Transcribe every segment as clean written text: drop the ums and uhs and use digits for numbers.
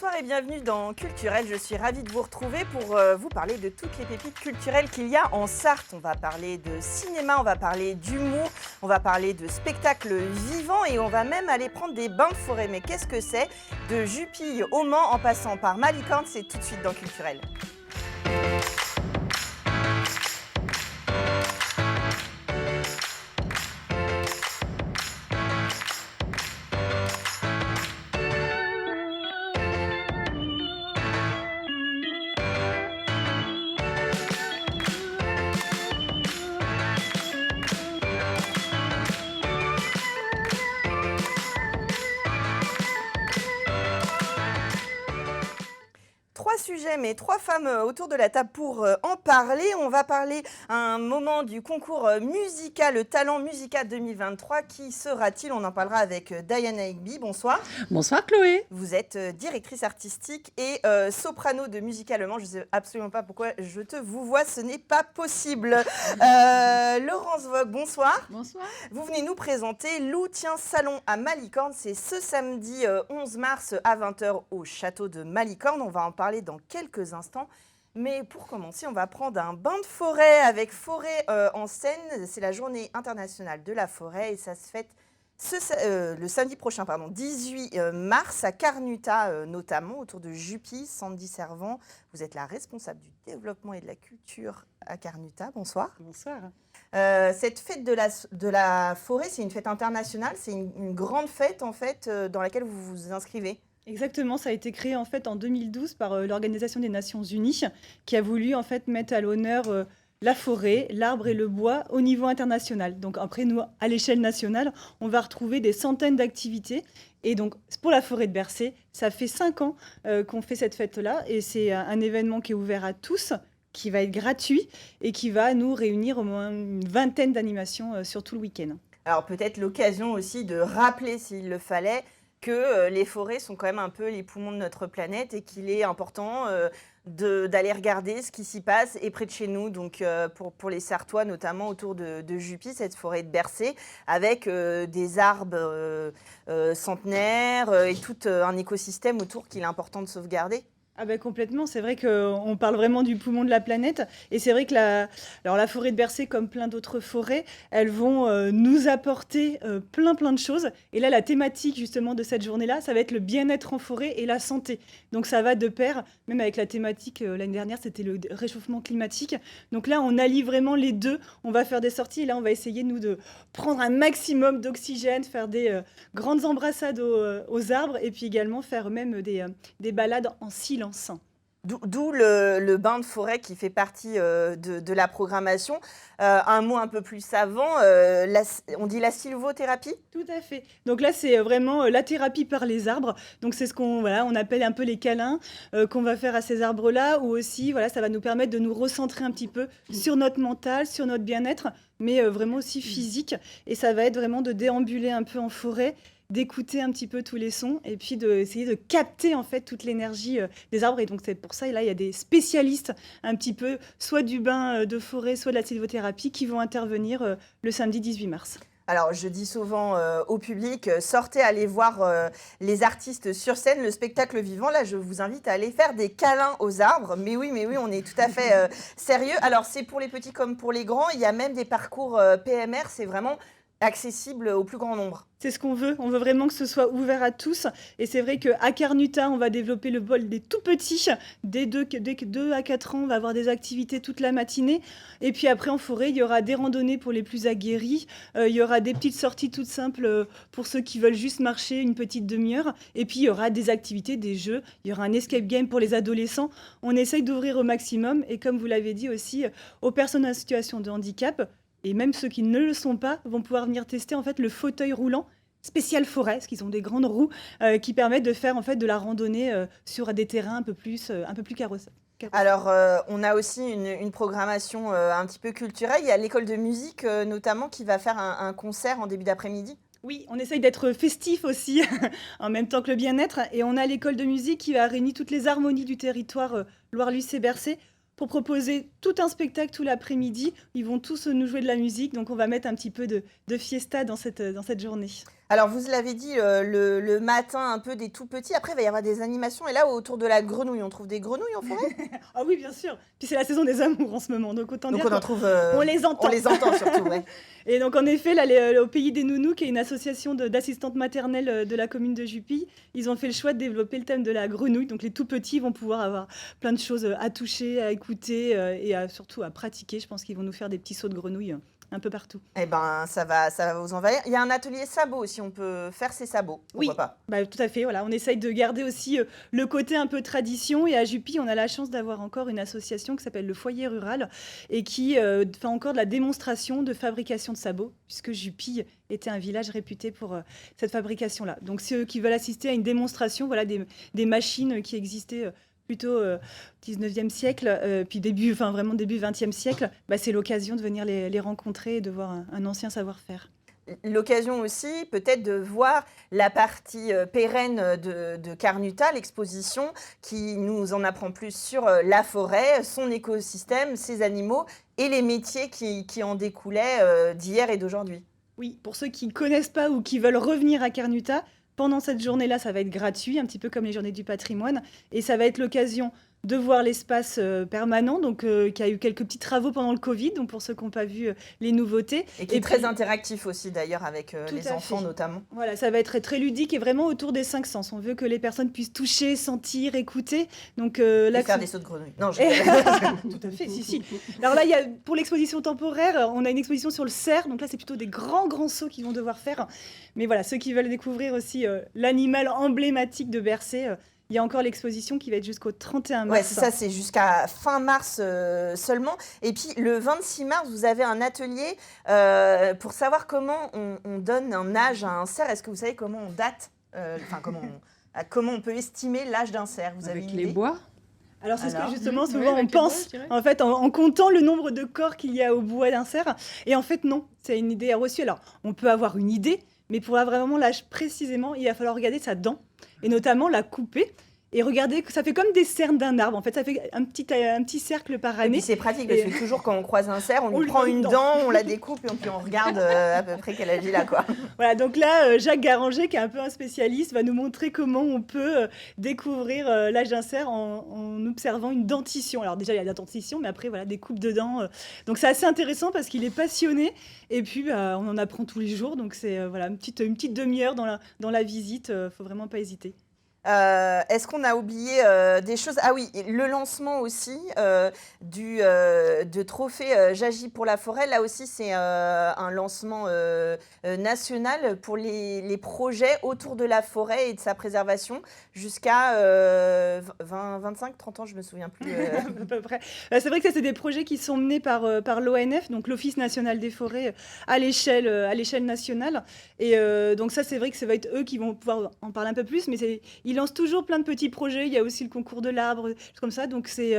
Bonsoir et bienvenue dans Culturel. Je suis ravie de vous retrouver pour vous parler de toutes les pépites culturelles qu'il y a en Sarthe. On va parler de cinéma, on va parler d'humour, on va parler de spectacles vivants et on va même aller prendre des bains de forêt. Mais qu'est-ce que c'est? De Jupille au Mans en passant par Malicorne, c'est tout de suite dans Culturel. Trois sujets, mais trois femmes autour de la table pour en parler. On va parler un moment du concours musical, le Talent Musical 2023. Qui sera-t-il? On en parlera avec Diana Egby. Bonsoir. Bonsoir Chloé. Vous êtes directrice artistique et soprano de Musicalement. Je ne sais absolument pas pourquoi je te vous vois, ce n'est pas possible. Laurence Vogue, bonsoir. Bonsoir. Vous venez nous présenter l'Outien Salon à Malicorne. C'est ce samedi 11 mars à 20h au château de Malicorne. On va en parler dans quelques instants. Mais pour commencer, on va prendre un bain de forêt avec Forêt en scène. C'est la journée internationale de la forêt et ça se fête le samedi prochain, 18 mars, à Carnuta notamment, autour de Jupille, Sandy Servant. Vous êtes la responsable du développement et de la culture à Carnuta. Bonsoir. Bonsoir. Cette fête de la forêt, c'est une fête internationale, c'est une grande fête en fait dans laquelle vous vous inscrivez. Exactement, ça a été créé en fait en 2012 par l'Organisation des Nations Unies qui a voulu en fait mettre à l'honneur la forêt, l'arbre et le bois au niveau international. Donc après, nous, à l'échelle nationale, on va retrouver des centaines d'activités. Et donc, pour la forêt de Bercé, ça fait 5 ans qu'on fait cette fête-là. Et c'est un événement qui est ouvert à tous, qui va être gratuit et qui va nous réunir au moins une vingtaine d'animations sur tout le week-end. Alors peut-être l'occasion aussi de rappeler, s'il le fallait, que les forêts sont quand même un peu les poumons de notre planète et qu'il est important d'aller regarder ce qui s'y passe et près de chez nous. Donc pour les Sartois, notamment autour de Jupille, cette forêt de Bercé, avec des arbres centenaires et tout un écosystème autour qu'il est important de sauvegarder. Ah ben complètement, c'est vrai qu'on parle vraiment du poumon de la planète et c'est vrai que la forêt de Bercé, comme plein d'autres forêts, elles vont nous apporter plein de choses. Et là, la thématique justement de cette journée-là, ça va être le bien-être en forêt et la santé. Donc ça va de pair, même avec la thématique l'année dernière, c'était le réchauffement climatique. Donc là, on allie vraiment les deux. On va faire des sorties et là, on va essayer, nous, de prendre un maximum d'oxygène, faire des grandes embrassades aux arbres et puis également faire même des balades en silence. D'où le bain de forêt qui fait partie de la programmation. Un mot un peu plus savant, on dit la sylvothérapie? Tout à fait. Donc là, c'est vraiment la thérapie par les arbres. Donc c'est ce qu'on on appelle un peu les câlins qu'on va faire à ces arbres-là, ou aussi ça va nous permettre de nous recentrer un petit peu sur notre mental, sur notre bien-être, mais vraiment aussi physique. Et ça va être vraiment de déambuler un peu en forêt, d'écouter un petit peu tous les sons et puis d'essayer de capter en fait toute l'énergie des arbres. Et donc c'est pour ça, et là, il y a des spécialistes un petit peu, soit du bain de forêt, soit de la sylvothérapie, qui vont intervenir le samedi 18 mars. Alors, je dis souvent au public, sortez, allez voir les artistes sur scène, le spectacle vivant. Là, je vous invite à aller faire des câlins aux arbres. Mais oui, on est tout à fait sérieux. Alors, c'est pour les petits comme pour les grands. Il y a même des parcours PMR. C'est vraiment accessible au plus grand nombre. C'est ce qu'on veut. On veut vraiment que ce soit ouvert à tous. Et c'est vrai qu'à Carnuta, on va développer le bol des tout petits. Dès 2 à 4 ans, on va avoir des activités toute la matinée. Et puis après, en forêt, il y aura des randonnées pour les plus aguerris. Il y aura des petites sorties toutes simples pour ceux qui veulent juste marcher une petite demi-heure. Et puis, il y aura des activités, des jeux. Il y aura un escape game pour les adolescents. On essaye d'ouvrir au maximum. Et comme vous l'avez dit aussi, aux personnes en situation de handicap, et même ceux qui ne le sont pas vont pouvoir venir tester en fait le fauteuil roulant spécial forêt, parce qu'ils ont des grandes roues qui permettent de faire en fait de la randonnée sur des terrains un peu plus carrossés. Alors, on a aussi une programmation un petit peu culturelle. Il y a l'école de musique notamment qui va faire un concert en début d'après-midi. Oui, on essaye d'être festif aussi, en même temps que le bien-être. Et on a l'école de musique qui va réunir toutes les harmonies du territoire Loire-Luce-et-Bercé pour proposer tout un spectacle tout l'après-midi. Ils vont tous nous jouer de la musique, donc on va mettre un petit peu de fiesta dans cette journée. Alors, vous l'avez dit, le matin, un peu des tout petits. Après, il va y avoir des animations. Et là, autour de la grenouille, on trouve des grenouilles en forêt? Ah oui, bien sûr. Puis c'est la saison des amours en ce moment, donc autant Donc, dire on en qu'on trouve, on les on entend. les entend surtout, ouais. Et donc en effet, là, au Pays des Nounous, qui est une association d'assistantes maternelles de la commune de Jupille, ils ont fait le choix de développer le thème de la grenouille. Donc les tout petits vont pouvoir avoir plein de choses à toucher, à écouter surtout à pratiquer. Je pense qu'ils vont nous faire des petits sauts de grenouille un peu partout. Eh ben, ça va vous envahir. Il y a un atelier sabot aussi, on peut faire ses sabots, Oui, pourquoi pas? bah, tout à fait. Voilà, on essaye de garder aussi le côté un peu tradition. Et à Jupille, on a la chance d'avoir encore une association qui s'appelle le Foyer Rural et qui fait encore de la démonstration de fabrication de sabots, puisque Jupille était un village réputé pour cette fabrication-là. Donc ceux qui veulent assister à une démonstration, voilà, des machines qui existaient plutôt 19e siècle, puis vraiment début 20e siècle, bah, c'est l'occasion de venir les rencontrer et de voir un ancien savoir-faire. L'occasion aussi, peut-être, de voir la partie pérenne de Carnuta, l'exposition, qui nous en apprend plus sur la forêt, son écosystème, ses animaux et les métiers qui en découlaient d'hier et d'aujourd'hui. Oui, pour ceux qui ne connaissent pas ou qui veulent revenir à Carnuta, pendant cette journée-là, ça va être gratuit, un petit peu comme les journées du patrimoine, et ça va être l'occasion de voir l'espace permanent, donc qui a eu quelques petits travaux pendant le Covid, donc pour ceux qui n'ont pas vu les nouveautés. Et qui est très interactif aussi d'ailleurs avec Tout les à enfants fait. notamment. Voilà, ça va être très ludique et vraiment autour des 5 sens. On veut que les personnes puissent toucher, sentir, écouter. Donc Et là, faire des sauts de grenouille. Non, tout à fait, si. Alors là, pour l'exposition temporaire, on a une exposition sur le cerf. Donc là, c'est plutôt des grands sauts qu'ils vont devoir faire. Mais voilà, ceux qui veulent découvrir aussi l'animal emblématique de Bercé, il y a encore l'exposition qui va être jusqu'au 31 mars. Ouais, c'est ça, c'est jusqu'à fin mars seulement. Et puis le 26 mars, vous avez un atelier pour savoir comment on donne un âge à un cerf. Est-ce que vous savez comment on date, comment on peut estimer l'âge d'un cerf? Vous avez Avec une les idée? bois. Alors c'est ce que Alors, justement oui, souvent on avec les bois, pense, je dirais. en fait, en comptant le nombre de corps qu'il y a au bois d'un cerf. Et en fait non, c'est une idée reçue. Alors on peut avoir une idée, mais pour avoir vraiment l'âge précisément, il va falloir regarder sa dent, et notamment la couper. Et regardez, ça fait comme des cernes d'un arbre. En fait, ça fait un petit cercle par Et année. puis c'est pratique parce que toujours quand on croise un cerf, on lui prend une dent, on la découpe et puis on regarde à peu près quel âge il a, quoi. Voilà, donc là, Jacques Garanger, qui est un peu un spécialiste, va nous montrer comment on peut découvrir l'âge d'un cerf en observant une dentition. Alors déjà, il y a la dentition, mais après, voilà, des coupes de dents. Donc c'est assez intéressant parce qu'il est passionné. Et puis, on en apprend tous les jours. Donc c'est voilà, une petite demi-heure dans la visite. Faut vraiment pas hésiter. Est-ce qu'on a oublié des choses? Ah oui, et le lancement aussi de trophée Jagi pour la forêt. Là aussi, c'est un lancement national pour les projets autour de la forêt et de sa préservation jusqu'à 25, 30 ans, je me souviens plus. À peu près. C'est vrai que ça, c'est des projets qui sont menés par l'ONF, donc l'Office national des forêts, à l'échelle nationale. Et donc ça, c'est vrai que ça va être eux qui vont pouvoir en parler un peu plus, mais ils lancent toujours plein de petits projets. Il y a aussi le concours de l'arbre, des choses comme ça. Donc c'est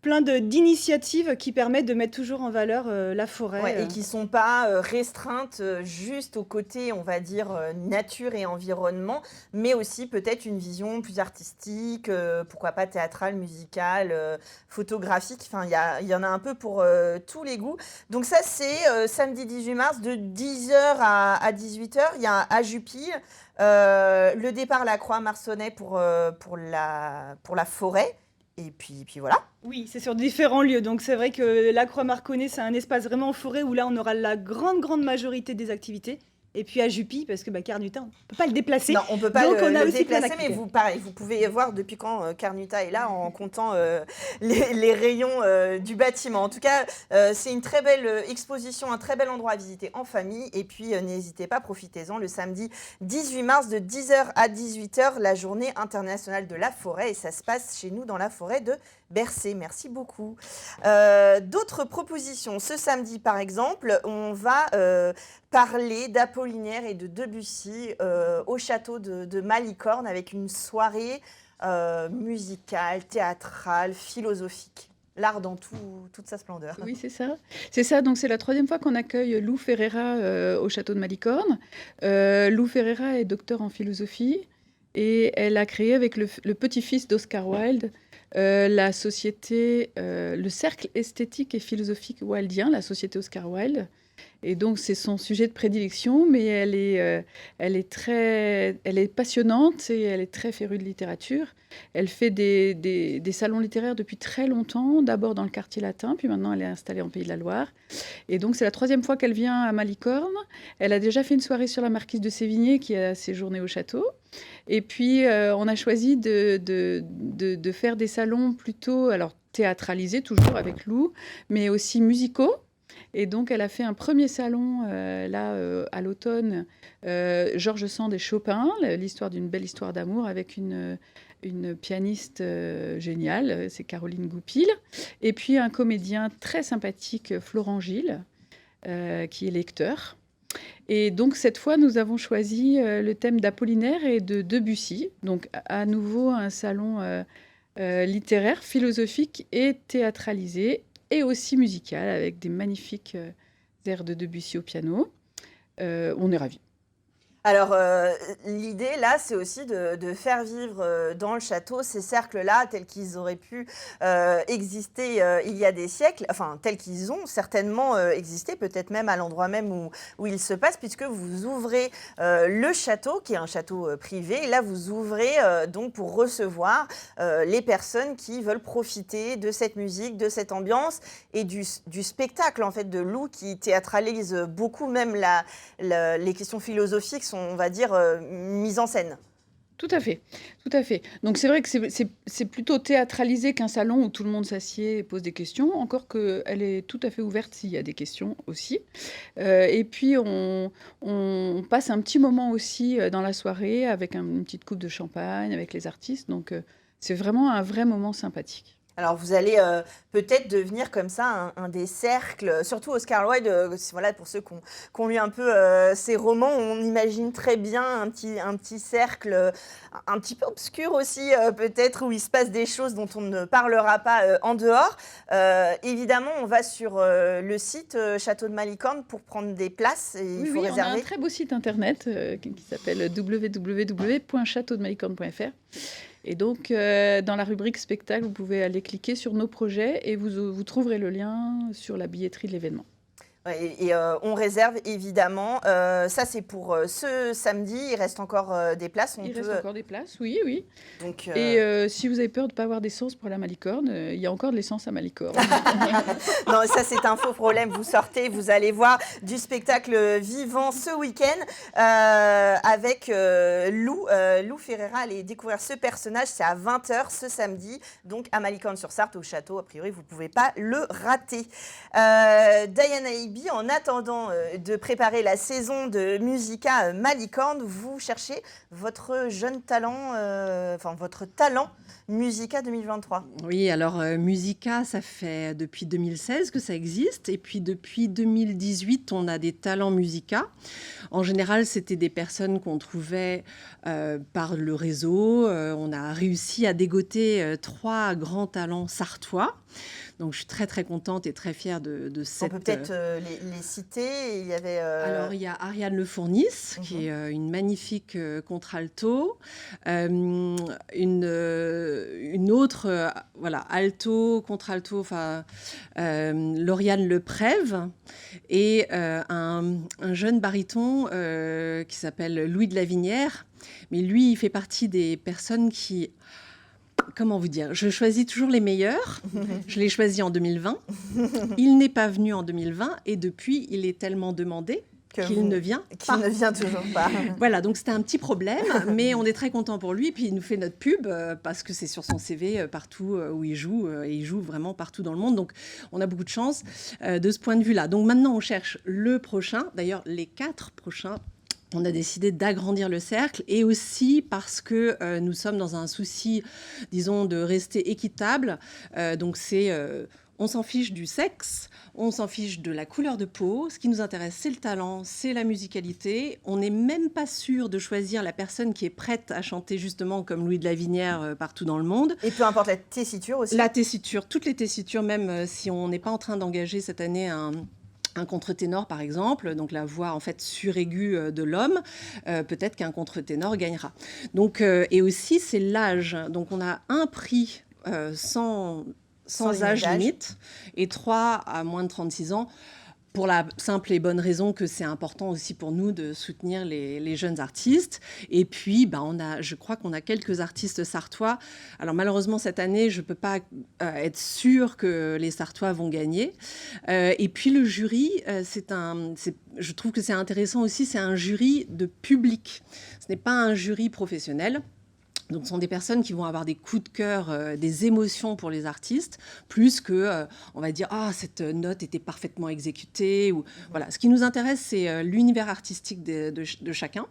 plein d'initiatives qui permettent de mettre toujours en valeur la forêt. Ouais, et qui ne sont pas restreintes juste au côté, on va dire, nature et environnement, mais aussi peut-être une vision plus artistique, pourquoi pas théâtrale, musicale, photographique. Enfin, il y en a un peu pour tous les goûts. Donc ça, c'est samedi 18 mars de 10h à 18h. Il y a à Jupille le départ à la Croix-Marsonnais pour la forêt. Et puis voilà. Oui, c'est sur différents lieux. Donc c'est vrai que la Croix-Marconnais, c'est un espace vraiment en forêt où là, on aura la grande majorité des activités. Et puis à Jupille, parce que Carnuta, on ne peut pas le déplacer. Non, on ne peut pas Donc, on a le aussi plein déplacer, mais d'activités. pareil, vous pouvez voir depuis quand Carnuta est là en comptant les rayons du bâtiment. En tout cas, c'est une très belle exposition, un très bel endroit à visiter en famille. Et puis, n'hésitez pas, profitez-en le samedi 18 mars de 10h à 18h, la journée internationale de la forêt. Et ça se passe chez nous dans la forêt de Bercé. Merci beaucoup. D'autres propositions. Ce samedi, par exemple, on va parler d'Apollinaire et de Debussy au château de Malicorne avec une soirée musicale, théâtrale, philosophique. L'art dans toute sa splendeur. Oui, c'est ça. C'est ça, donc c'est la 3e fois qu'on accueille Lou Ferreira au château de Malicorne. Lou Ferreira est docteur en philosophie et elle a créé avec le petit-fils d'Oscar Wilde la société, le cercle esthétique et philosophique wildien, la société Oscar Wilde. Et donc, c'est son sujet de prédilection, mais elle est passionnante et elle est très férue de littérature. Elle fait des salons littéraires depuis très longtemps, d'abord dans le quartier latin, puis maintenant elle est installée en Pays de la Loire. Et donc, c'est la 3e fois qu'elle vient à Malicorne. Elle a déjà fait une soirée sur la marquise de Sévigné qui a séjourné au château. Et puis, on a choisi de faire des salons plutôt, alors théâtralisés, toujours avec Lou, mais aussi musicaux. Et donc, elle a fait un premier salon, à l'automne, Georges Sand et Chopin, l'histoire d'une belle histoire d'amour avec une pianiste géniale, c'est Caroline Goupil, et puis un comédien très sympathique, Florent Gilles, qui est lecteur. Et donc, cette fois, nous avons choisi le thème d'Apollinaire et de Debussy. Donc, à nouveau, un salon littéraire, philosophique et théâtralisé, et aussi musical, avec des magnifiques airs de Debussy au piano. On est ravis. Alors, l'idée, là, c'est aussi de faire vivre dans le château ces cercles-là tels qu'ils auraient pu exister il y a des siècles, enfin, tels qu'ils ont certainement existé, peut-être même à l'endroit même où ils se passent, puisque vous ouvrez le château, qui est un château privé, et là, vous ouvrez donc pour recevoir les personnes qui veulent profiter de cette musique, de cette ambiance et du spectacle, en fait, de Lou, qui théâtralise beaucoup, même les questions philosophiques sont, on va dire, mises en scène. Tout à fait, tout à fait. Donc c'est vrai que c'est plutôt théâtralisé qu'un salon où tout le monde s'assied et pose des questions, encore qu'elle est tout à fait ouverte s'il y a des questions aussi. Et puis on passe un petit moment aussi dans la soirée avec une petite coupe de champagne, avec les artistes. Donc c'est vraiment un vrai moment sympathique. Alors, vous allez peut-être devenir comme ça un des cercles, surtout Oscar Wilde, voilà, pour ceux qui ont lu un peu ses romans, on imagine très bien un petit cercle, un petit peu obscur aussi, peut-être, où il se passe des choses dont on ne parlera pas en dehors. Évidemment, on va sur le site Château de Malicorne pour prendre des places et il faut réserver. On a un très beau site internet qui s'appelle www.chateaudemalicorne.fr. Et donc, dans la rubrique spectacle, vous pouvez aller cliquer sur nos projets et vous trouverez le lien sur la billetterie de l'événement. Ouais, et on réserve évidemment. Ça, c'est pour ce samedi. Il reste encore des places. Il reste encore des places, oui, oui. Donc, Et si vous avez peur de ne pas avoir d'essence pour la Malicorne, il y a encore de l'essence à Malicorne. Non, ça, c'est un faux problème. Vous sortez, vous allez voir du spectacle vivant ce week-end avec Lou. Lou Ferreira, allez découvrir ce personnage. C'est à 20h ce samedi, donc à Malicorne-sur-Sarthe, au château. A priori, vous ne pouvez pas le rater. Diana Ibi, en attendant de préparer la saison de Musica Malicorne, vous cherchez votre jeune talent, votre talent Musica 2023. Oui, alors Musica, ça fait depuis 2016 que ça existe. Et puis depuis 2018, on a des talents Musica. En général, c'était des personnes qu'on trouvait par le réseau. On a réussi à dégoter 3 grands talents sartois. Donc, je suis très, très contente et très fière de cette... On peut peut-être les citer. Il y avait... Alors, il y a Ariane Le Fournis, qui est une magnifique contralto. Une autre, alto, contralto, Lauriane Leprève. Et un jeune baryton qui s'appelle Louis de Lavinière. Mais lui, il fait partie des personnes qui... Comment vous dire ? Je choisis toujours les meilleurs. Je l'ai choisi en 2020. Il n'est pas venu en 2020 et depuis, il est tellement demandé qu'il ne vient pas. Qu'il ne vient toujours pas. Voilà, donc c'était un petit problème, mais on est très content pour lui. Puis il nous fait notre pub parce que c'est sur son CV partout où il joue. Et il joue vraiment partout dans le monde. Donc on a beaucoup de chance de ce point de vue-là. Donc maintenant, on cherche le prochain. D'ailleurs, les 4 prochains. On a décidé d'agrandir le cercle et aussi parce que nous sommes dans un souci, disons, de rester équitable. Donc c'est... on s'en fiche du sexe, on s'en fiche de la couleur de peau. Ce qui nous intéresse, c'est le talent, c'est la musicalité. On n'est même pas sûr de choisir la personne qui est prête à chanter justement comme Louis de Lavinière partout dans le monde. Et peu importe la tessiture aussi. La tessiture, toutes les tessitures, même si on n'est pas en train d'engager cette année un contre-ténor, par exemple, donc la voix en fait suraiguë de l'homme, peut-être qu'un contre-ténor gagnera. Donc, et aussi, c'est l'âge. Donc, on a un prix sans âge limite et 3 à moins de 36 ans. pour la simple et bonne raison que c'est important aussi pour nous de soutenir les jeunes artistes. Et puis, je crois qu'on a quelques artistes sarthois. Alors malheureusement, cette année, je ne peux pas être sûre que les Sarthois vont gagner. Et puis le jury, je trouve que c'est intéressant aussi, c'est un jury de public. Ce n'est pas un jury professionnel. Donc, ce sont des personnes qui vont avoir des coups de cœur, des émotions pour les artistes, plus que, on va dire, cette note était parfaitement exécutée. Ou, voilà. Ce qui nous intéresse, c'est l'univers artistique de chacun.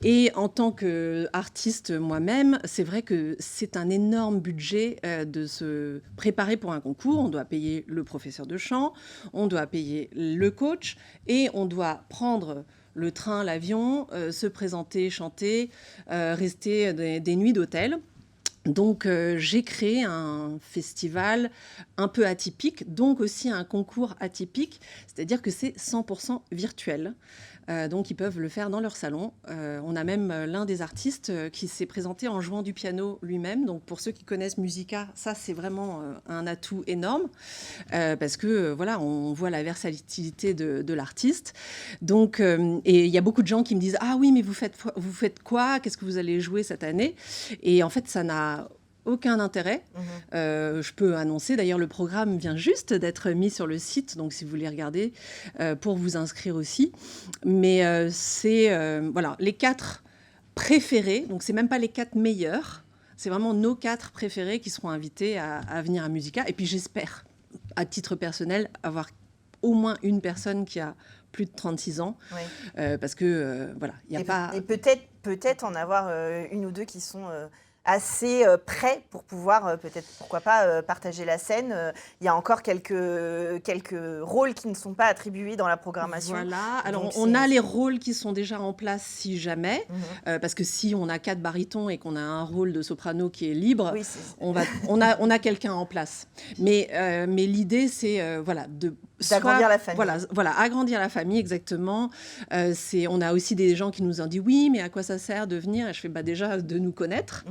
Et en tant qu'artiste moi-même, c'est vrai que c'est un énorme budget de se préparer pour un concours. On doit payer le professeur de chant, on doit payer le coach et on doit prendre le train, l'avion, se présenter, chanter, rester des nuits d'hôtel. Donc, j'ai créé un festival un peu atypique, donc aussi un concours atypique, c'est-à-dire que c'est 100% virtuel. Donc, ils peuvent le faire dans leur salon. On a même l'un des artistes qui s'est présenté en jouant du piano lui-même. Donc, pour ceux qui connaissent Musica, ça, c'est vraiment un atout énorme parce que, voilà, on voit la versatilité de l'artiste. Donc, et il y a beaucoup de gens qui me disent « Ah oui, mais vous faites quoi? Qu'est-ce que vous allez jouer cette année ?» Et en fait, ça n'a aucun intérêt. Je peux annoncer, d'ailleurs, le programme vient juste d'être mis sur le site, donc si vous voulez regarder, pour vous inscrire aussi. Mais c'est voilà, les 4 préférés, donc c'est même pas les 4 meilleurs, c'est vraiment nos 4 préférés qui seront invités à venir à Musica. Et puis j'espère, à titre personnel, avoir au moins une personne qui a plus de 36 ans, parce que voilà, il n'y a pas... Et peut-être en avoir une ou deux qui sont... assez prêts pour pouvoir peut-être, pourquoi pas, partager la scène. Il y a encore quelques rôles qui ne sont pas attribués dans la programmation. Voilà, alors on a les rôles qui sont déjà en place si jamais, parce que si on a 4 barytons et qu'on a un rôle de soprano qui est libre, Oui, on a quelqu'un en place. Mais l'idée, c'est voilà, d'agrandir la famille. Voilà, agrandir la famille, exactement. On a aussi des gens qui nous ont dit oui, mais à quoi ça sert de venir? Et je fais déjà de nous connaître,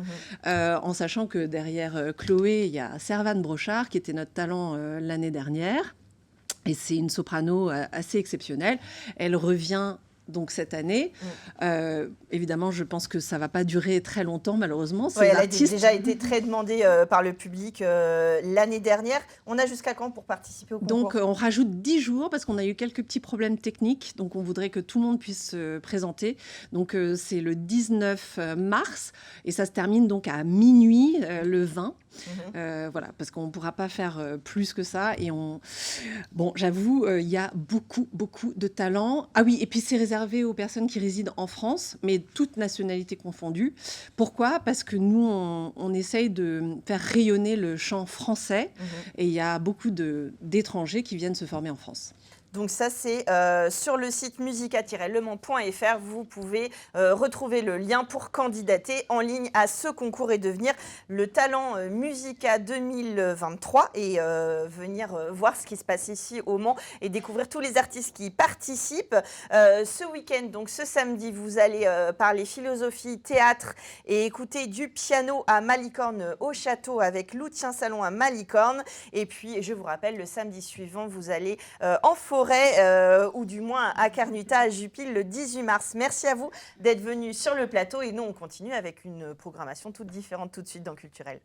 en sachant que derrière Chloé, il y a Servane Brochard, qui était notre talent l'année dernière. Et c'est une soprano assez exceptionnelle. Elle revient donc cette année. Évidemment, je pense que ça ne va pas durer très longtemps, malheureusement. Elle a déjà été très demandée par le public l'année dernière. On a jusqu'à quand pour participer au concours? Donc, on rajoute 10 jours parce qu'on a eu quelques petits problèmes techniques. Donc, on voudrait que tout le monde puisse se présenter. Donc, c'est le 19 mars et ça se termine donc à minuit le 20. Voilà, parce qu'on ne pourra pas faire plus que ça. Et bon, j'avoue, il y a beaucoup de talent. Ah oui, et puis c'est réservé aux personnes qui résident en France, mais toutes nationalités confondues. Pourquoi? Parce que nous, on essaye de faire rayonner le chant français et il y a beaucoup d'étrangers qui viennent se former en France. Donc ça, c'est sur le site musica-lemans.fr. Vous pouvez retrouver le lien pour candidater en ligne à ce concours et devenir le talent Musica 2023 et venir voir ce qui se passe ici au Mans et découvrir tous les artistes qui participent. Ce week-end, donc ce samedi, vous allez parler philosophie, théâtre et écouter du piano à Malicorne au château avec Loutien Salon à Malicorne. Et puis, je vous rappelle, le samedi suivant, vous allez en forêt, ou du moins à Carnuta, à Jupille, le 18 mars. Merci à vous d'être venus sur le plateau et nous, on continue avec une programmation toute différente tout de suite dans Culturel.